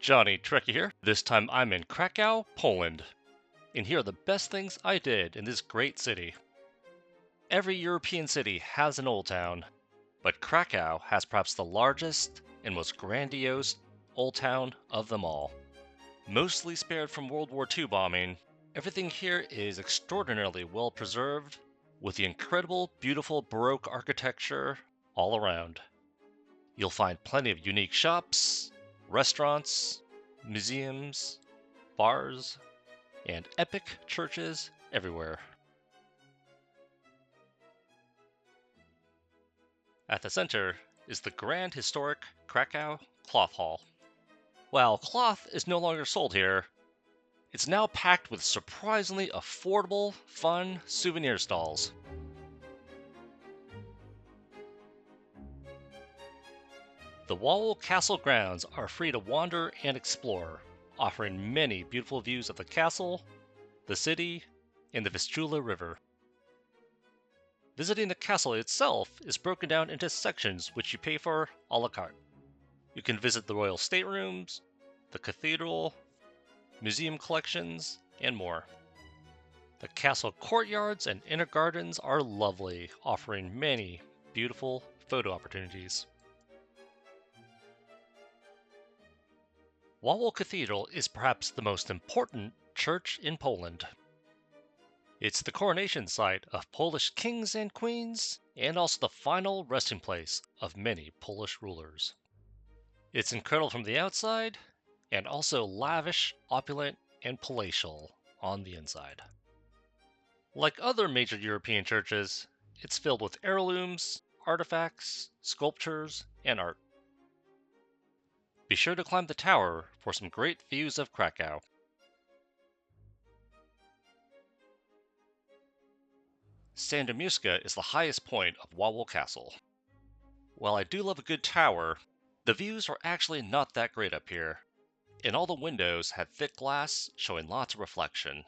Johnny Trekkie here. This time I'm in Krakow, Poland. And here are the best things I did in this great city. Every European city has an old town, but Krakow has perhaps the largest and most grandiose old town of them all. Mostly spared from World War II bombing, everything here is extraordinarily well preserved, with the incredible, beautiful Baroque architecture all around. You'll find plenty of unique shops, restaurants, museums, bars, and epic churches everywhere. At the center is the grand historic Krakow Cloth Hall. While cloth is no longer sold here, it's now packed with surprisingly affordable, fun souvenir stalls. The Wawel Castle grounds are free to wander and explore, offering many beautiful views of the castle, the city, and the Vistula River. Visiting the castle itself is broken down into sections which you pay for a la carte. You can visit the royal staterooms, the cathedral, museum collections, and more. The castle courtyards and inner gardens are lovely, offering many beautiful photo opportunities. Wawel Cathedral is perhaps the most important church in Poland. It's the coronation site of Polish kings and queens, and also the final resting place of many Polish rulers. It's incredible from the outside, and also lavish, opulent, and palatial on the inside. Like other major European churches, it's filled with heirlooms, artifacts, sculptures, and art. Be sure to climb the tower for some great views of Krakow. Sandomierska is the highest point of Wawel Castle. While I do love a good tower, the views are actually not that great up here, and all the windows have thick glass showing lots of reflection,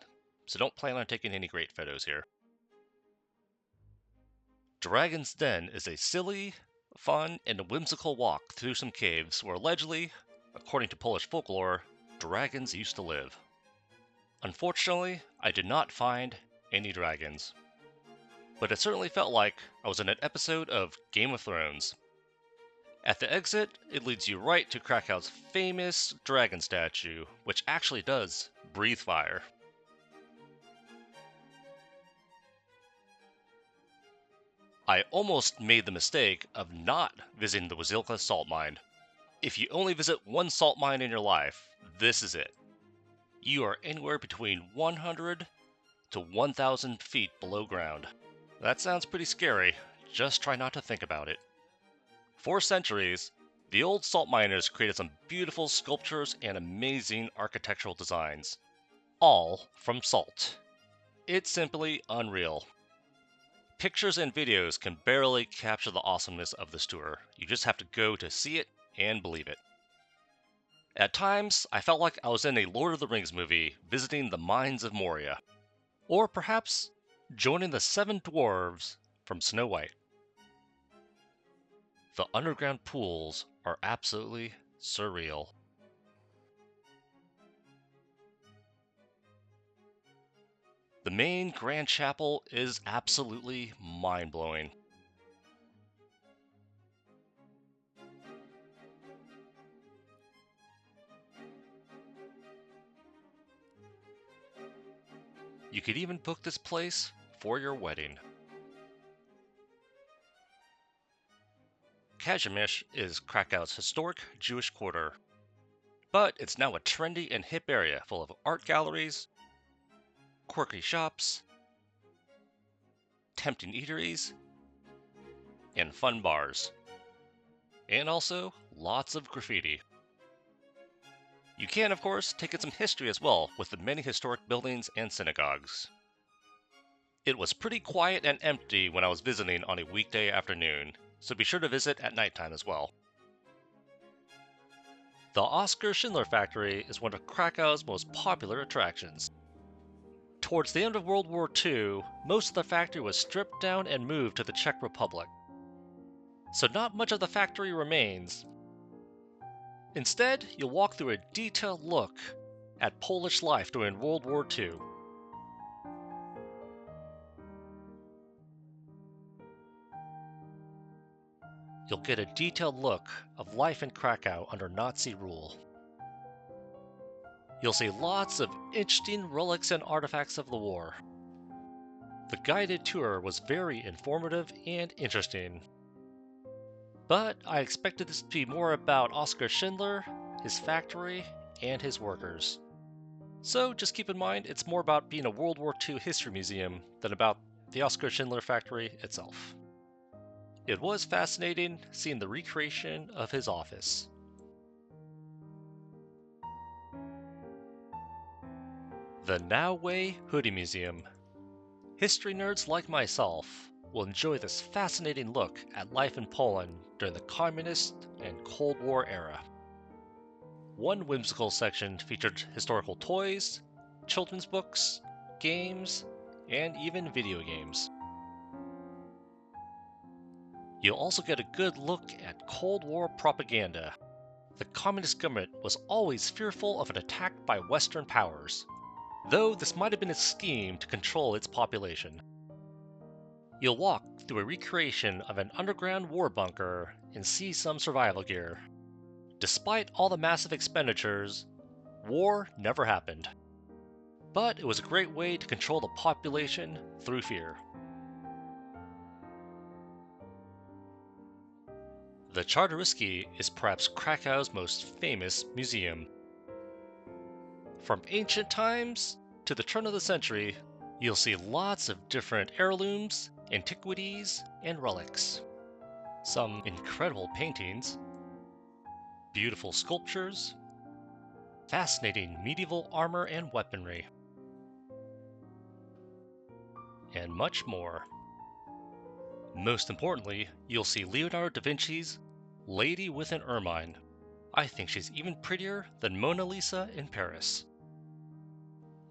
so don't plan on taking any great photos here. Dragon's Den is a silly, fun, and whimsical walk through some caves where allegedly, according to Polish folklore, dragons used to live. Unfortunately, I did not find any dragons, but it certainly felt like I was in an episode of Game of Thrones. At the exit, it leads you right to Krakow's famous dragon statue, which actually does breathe fire. I almost made the mistake of not visiting the Wieliczka Salt Mine. If you only visit one salt mine in your life, this is it. You are anywhere between 100 to 1,000 feet below ground. That sounds pretty scary, just try not to think about it. For centuries, the old salt miners created some beautiful sculptures and amazing architectural designs, all from salt. It's simply unreal. Pictures and videos can barely capture the awesomeness of this tour. You just have to go to see it and believe it. At times, I felt like I was in a Lord of the Rings movie visiting the mines of Moria, or perhaps joining the seven dwarves from Snow White. The underground pools are absolutely surreal. The main grand chapel is absolutely mind-blowing. You could even book this place for your wedding. Kazimierz is Krakow's historic Jewish quarter, but it's now a trendy and hip area full of art galleries, quirky shops, tempting eateries, and fun bars. And also, lots of graffiti. You can, of course, take in some history as well with the many historic buildings and synagogues. It was pretty quiet and empty when I was visiting on a weekday afternoon, so be sure to visit at nighttime as well. The Oscar Schindler Factory is one of Krakow's most popular attractions. Towards the end of World War II, most of the factory was stripped down and moved to the Czech Republic. So not much of the factory remains, Instead, you'll walk through a detailed look at Polish life during World War II. You'll get a detailed look of life in Krakow under Nazi rule. You'll see lots of interesting relics and artifacts of the war. The guided tour was very informative and interesting. But I expected this to be more about Oscar Schindler, his factory, and his workers. So just keep in mind it's more about being a World War II history museum than about the Oscar Schindler Factory itself. It was fascinating seeing the recreation of his office. The Nowej Huta Museum. History nerds like myself will enjoy this fascinating look at life in Poland during the Communist and Cold War era. One whimsical section featured historical toys, children's books, games, and even video games. You'll also get a good look at Cold War propaganda. The communist government was always fearful of an attack by Western powers, though this might have been a scheme to control its population. You'll walk through a recreation of an underground war bunker and see some survival gear. Despite all the massive expenditures, war never happened. But it was a great way to control the population through fear. The Czartoryski is perhaps Krakow's most famous museum. From ancient times to the turn of the century, you'll see lots of different heirlooms, antiquities, and relics. Some incredible paintings, beautiful sculptures, fascinating medieval armor and weaponry, and much more. Most importantly, you'll see Leonardo da Vinci's Lady with an Ermine. I think she's even prettier than Mona Lisa in Paris.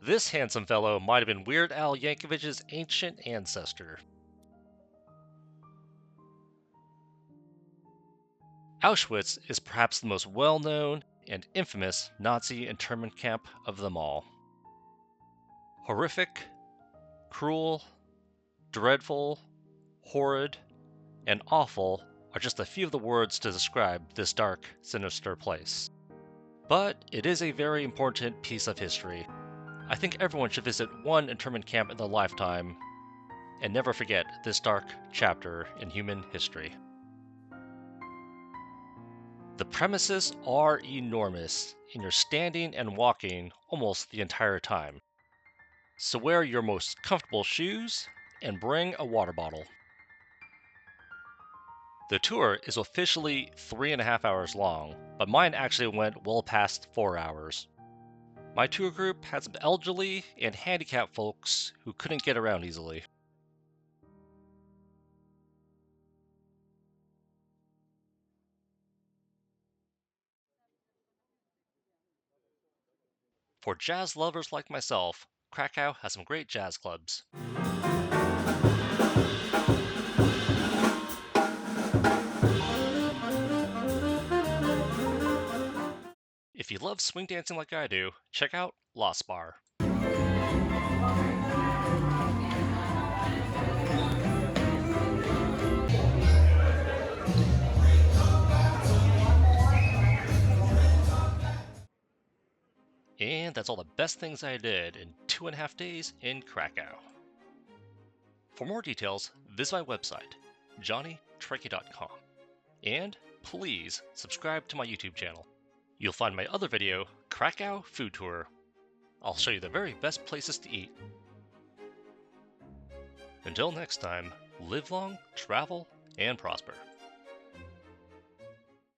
This handsome fellow might have been Weird Al Yankovic's ancient ancestor. Auschwitz is perhaps the most well-known and infamous Nazi internment camp of them all. Horrific, cruel, dreadful, horrid, and awful are just a few of the words to describe this dark, sinister place. But it is a very important piece of history. I think everyone should visit one internment camp in their lifetime and never forget this dark chapter in human history. The premises are enormous, and you're standing and walking almost the entire time. So wear your most comfortable shoes and bring a water bottle. The tour is officially 3.5 hours long, but mine actually went well past 4 hours. My tour group had some elderly and handicapped folks who couldn't get around easily. For jazz lovers like myself, Krakow has some great jazz clubs. If you love swing dancing like I do, check out Lost Bar. And that's all the best things I did in 2.5 days in Krakow. For more details, visit my website, johnnytrekkie.com. And please subscribe to my YouTube channel. You'll find my other video, Krakow Food Tour. I'll show you the very best places to eat. Until next time, live long, travel, and prosper.